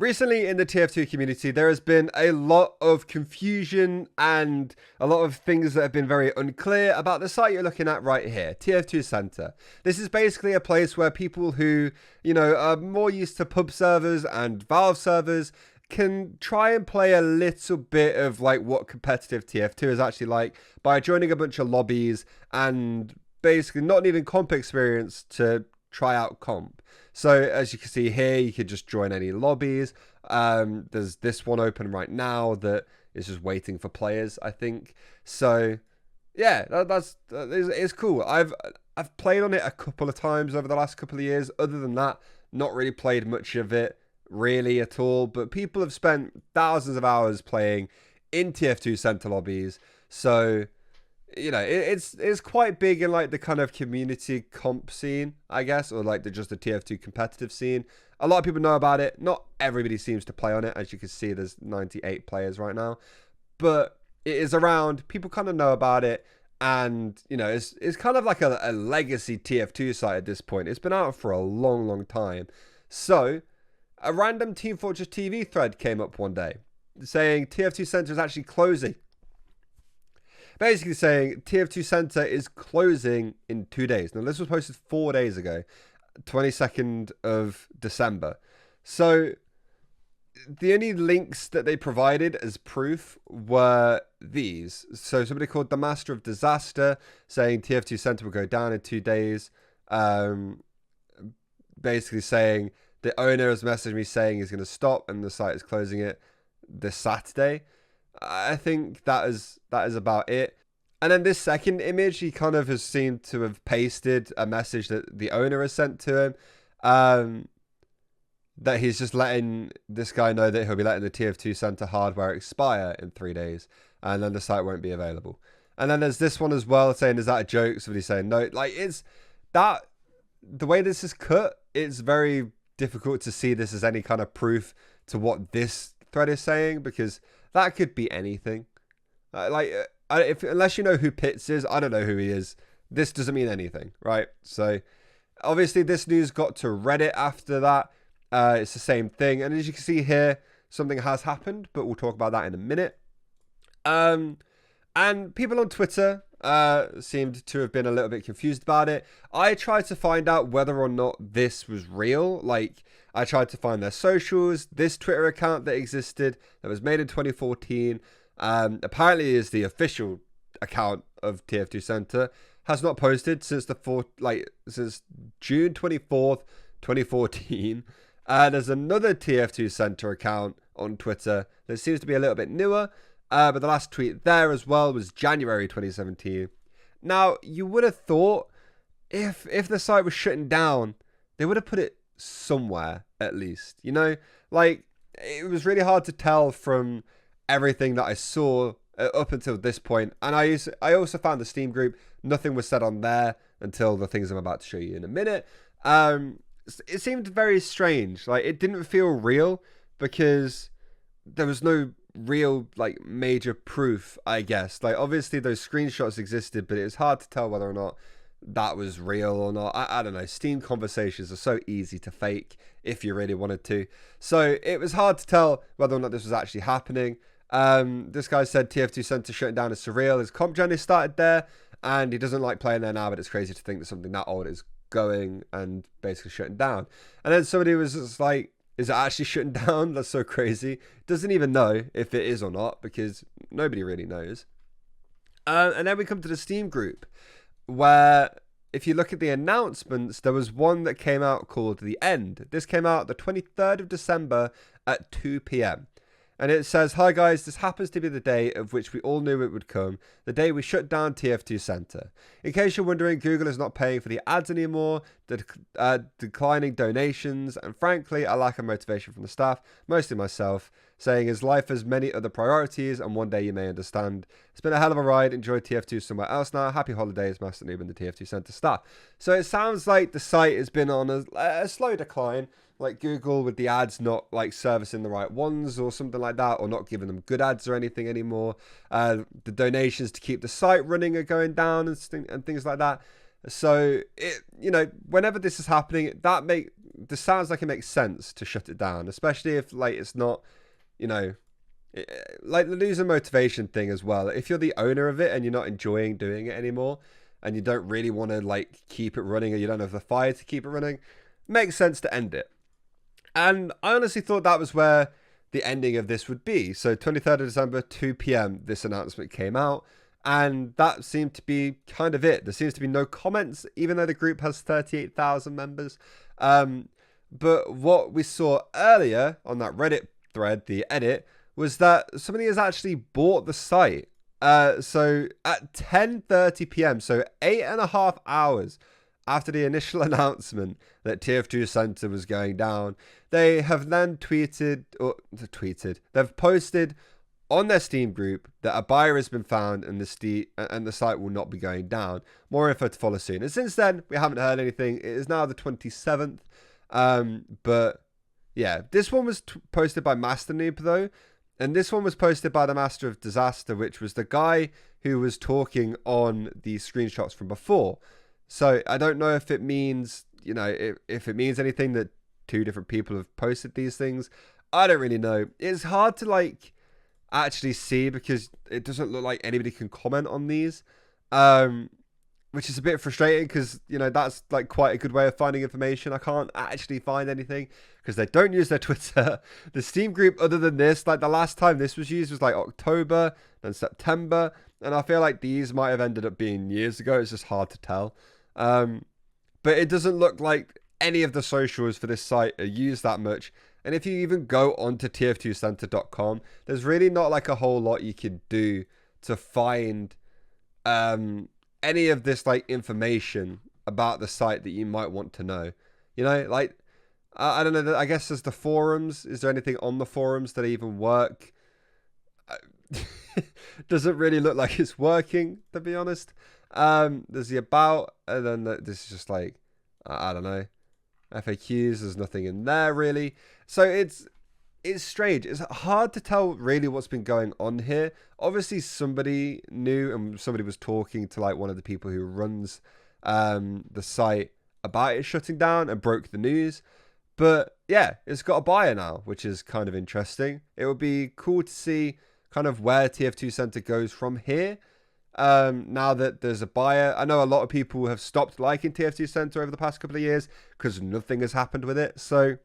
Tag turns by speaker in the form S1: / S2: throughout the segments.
S1: Recently in the TF2 community, there has been a lot of confusion and a lot of things that have been very unclear about the site you're looking at right here, TF2Center. This is basically a place where people who, are more used to pub servers and Valve servers can try and play a little bit of like what competitive TF2 is actually like by joining a bunch of lobbies and basically not needing comp experience to try out comp. So as you can see here, you could just join any lobbies. There's this one open right now that is just waiting for players, I think. So yeah, it's cool. I've played on it a couple of times over the last couple of years. Other than that, not really played much of it really at all. But people have spent thousands of hours playing in TF2Center lobbies. So it's quite big in like the kind of community comp scene, I guess, or like just the TF2 competitive scene. A lot of people know about it. Not everybody seems to play on it. As you can see, there's 98 players right now, but it is around. People kind of know about it, and it's kind of like a legacy TF2 site at this point. It's been out for a long, long time. So a random Team Fortress TV thread came up one day saying TF2Center is actually closing. Basically saying TF2Center is closing in 2 days. Now, this was posted 4 days ago, 22nd of December. So the only links that they provided as proof were these. So somebody called the Master of Disaster saying TF2Center will go down in 2 days. Basically saying the owner has messaged me saying he's going to stop and the site is closing it this Saturday. I think that is about it. And then this second image, he kind of has seemed to have pasted a message that the owner has sent to him, that he's just letting this guy know that he'll be letting the TF2Center hardware expire in 3 days, and then the site won't be available. And then there's this one as well saying, is that a joke? Somebody saying no. Like, it's that, the way this is cut, it's very difficult to see this as any kind of proof to what this thread is saying, because that could be anything. Unless you know who Pitts is, I don't know who he is. This doesn't mean anything, right? So obviously this news got to Reddit after that. It's the same thing. And as you can see here, something has happened, but we'll talk about that in a minute. And people on Twitter seemed to have been a little bit confused about it. I tried to find out whether or not this was real. Like, I tried to find their socials. This Twitter account that existed that was made in 2014 apparently is the official account of TF2Center, has not posted since since June 24th, 2014. There's another TF2Center account on Twitter that seems to be a little bit newer, but the last tweet there as well was January 2017. Now, you would have thought if the site was shutting down, they would have put it somewhere at least. Like, it was really hard to tell from everything that I saw up until this point. And I also found the Steam group. Nothing was said on there until the things I'm about to show you in a minute. It seemed very strange. Like, it didn't feel real because there was no real like major proof, I guess. Like, obviously those screenshots existed, but it was hard to tell whether or not that was real or not. I don't know. Steam conversations are so easy to fake if you really wanted to. So it was hard to tell whether or not this was actually happening. This guy said TF2Center shutting down is surreal. His comp journey started there, and he doesn't like playing there now, but it's crazy to think that something that old is going and basically shutting down. And then somebody was just like, is it actually shutting down? That's so crazy. Doesn't even know if it is or not, because nobody really knows. And then we come to the Steam group, where if you look at the announcements, there was one that came out called The End. This came out the 23rd of December at 2 p.m. And it says, hi guys, this happens to be the day of which we all knew it would come, the day we shut down TF2Center. In case you're wondering, Google is not paying for the ads anymore, declining donations, and frankly, a lack of motivation from the staff, mostly myself, saying his life has many other priorities, and one day you may understand. It's been a hell of a ride. Enjoy TF2 somewhere else now. Happy holidays, Master Noob and the TF2Center staff. So it sounds like the site has been on a slow decline, like Google with the ads not like servicing the right ones or something like that, or not giving them good ads or anything anymore. The donations to keep the site running are going down and things like that. So whenever this is happening, that this sounds like it makes sense to shut it down, especially if like it's not, you know, like the loser motivation thing as well. If you're the owner of it and you're not enjoying doing it anymore, and you don't really want to like keep it running, or you don't have the fire to keep it running, makes sense to end it. And I honestly thought that was where the ending of this would be. So 23rd of December, 2 p.m, this announcement came out, and that seemed to be kind of it. There seems to be no comments, even though the group has 38,000 members. But what we saw earlier on that Reddit thread, the edit, was that somebody has actually bought the site. So at 10:30 p.m, so 8.5 hours after the initial announcement that TF2Center was going down, they have then they've posted on their Steam group that a buyer has been found and the site will not be going down. More info to follow soon. And since then, we haven't heard anything. It is now the 27th. But yeah, this one was posted by Master Noob though. And this one was posted by the Master of Disaster, which was the guy who was talking on the screenshots from before. So I don't know if it means, you know, if it means anything that two different people have posted these things. I don't really know. It's hard to like actually see because it doesn't look like anybody can comment on these, which is a bit frustrating because, you know, that's like quite a good way of finding information. I can't actually find anything because they don't use their Twitter. The Steam group, other than this, like the last time this was used was like October and September, and I feel like these might have ended up being years ago. It's just hard to tell. But it doesn't look like any of the socials for this site are used that much. And if you even go onto TF2Center.com, there's really not like a whole lot you can do to find any of this like information about the site that you might want to know. You know, like, I don't know, I guess there's the forums. Is there anything on the forums that even work? Doesn't really look like it's working, to be honest. There's the about, and then this is just like, I don't know, FAQs. There's nothing in there really. So it's strange. It's hard to tell really what's been going on here. Obviously somebody knew, and somebody was talking to like one of the people who runs the site about it shutting down and broke the news. But yeah, it's got a buyer now, which is kind of interesting. It would be cool to see kind of where TF2Center goes from here. Now that there's a buyer. I know a lot of people have stopped liking TF2Center over the past couple of years because nothing has happened with it. So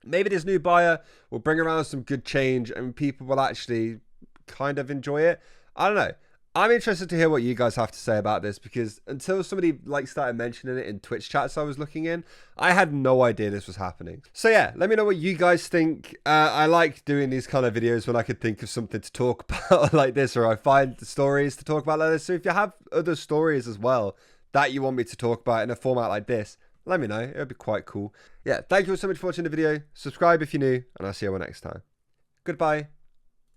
S1: maybe this new buyer will bring around some good change and people will actually kind of enjoy it. I don't know. I'm interested to hear what you guys have to say about this, because until somebody like started mentioning it in Twitch chats I was looking in, I had no idea this was happening. So yeah, let me know what you guys think. I like doing these kind of videos when I could think of something to talk about like this, or I find the stories to talk about like this. So if you have other stories as well that you want me to talk about in a format like this, let me know. It would be quite cool. Yeah, thank you all so much for watching the video. Subscribe if you're new, and I'll see you all next time. Goodbye.